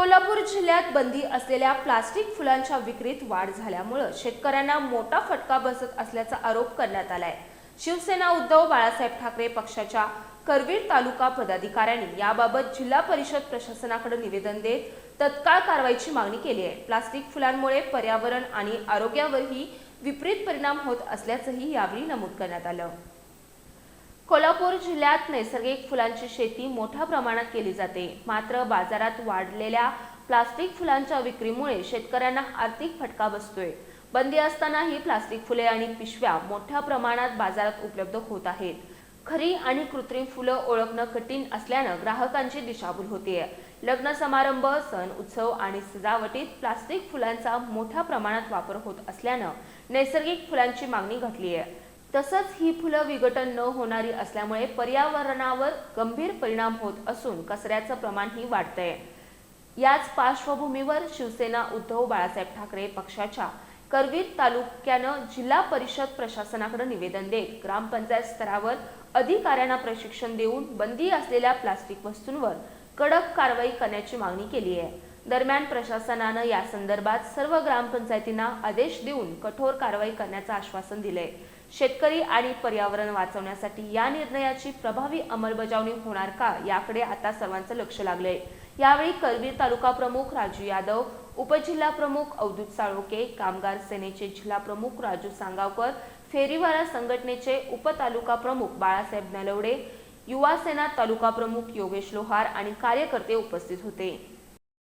कोल्हापूर जिल्ह्यात बंदी असलेल्या प्लास्टिक फुलांच्या विक्रीत वाढ झाल्यामुळे शेतकऱ्यांना मोठा फटका बसत असल्याचा आरोप करण्यात आलाय। शिवसेना उद्धव बाळासाहेब ठाकरे पक्षाच्या करवीर तालुका पदाधिकाऱ्यांनी याबाबत जिल्हा परिषद प्रशासनाकडे निवेदन देत तत्काळ कारवाईची मागणी केली आहे। प्लास्टिक फुलांमुळे पर्यावरण आणि आरोग्यावरही विपरीत परिणाम होत असल्याचंही यावेळी नमूद करण्यात आलं। कोल्हापूर जिल्ह्यात नैसर्गिक फुलांची शेती मोठ्या प्रमाणात केली जाते, मात्र बाजारात वाढलेल्या प्लास्टिक फुलांच्या विक्रीमुळे शेतकऱ्यांना आर्थिक फटका बसतोय। बंदी असतानाही प्लास्टिक फुले आणि पिशव्या मोठ्या प्रमाणात बाजारात उपलब्ध होत आहेत। खरी आणि कृत्रिम फुलं ओळखणं कठीण असल्यानं ग्राहकांची दिशाभूल होतेय। लग्न समारंभ, सण उत्सव आणि सजावटीत प्लास्टिक फुलांचा मोठ्या प्रमाणात वापर होत असल्यानं नैसर्गिक फुलांची मागणी घटली आहे। तसंच ही फुलं विघटन न होणारी असल्यामुळे पर्यावरणावर गंभीर परिणाम होत असून कचऱ्याचं प्रमाणही वाढतंय। याच पार्श्वभूमीवर शिवसेना उद्धव बाळासाहेब ठाकरे पक्षाच्या करवीर तालुक्यानं जिल्हा परिषद प्रशासनाकडे निवेदन देत ग्रामपंचायत स्तरावर अधिकाऱ्यांना प्रशिक्षण देऊन बंदी असलेल्या प्लास्टिक वस्तूंवर कडक कारवाई करण्याची मागणी केली आहे। दरम्यान प्रशासनानं या संदर्भात सर्व ग्रामपंचायतींना आदेश देऊन कठोर कारवाई करण्याचं आश्वासन दिलंय। शेतकरी आणि पर्यावरण वाचवण्यासाठी या निर्णयाची प्रभावी अंमलबजावणी होणार का, याकडे आता सर्वांचं लक्ष लागलंय। यावेळी करवीर तालुका प्रमुख राजू यादव, उपजिल्हा प्रमुख अवधूत साळोके, कामगार सेनेचे जिल्हा प्रमुख राजू सांगावकर, फेरीवाला संघटनेचे उपतालुका प्रमुख बाळासाहेब नलवडे, युवा सेना तालुका प्रमुख योगेश लोहार आणि कार्यकर्ते उपस्थित होते।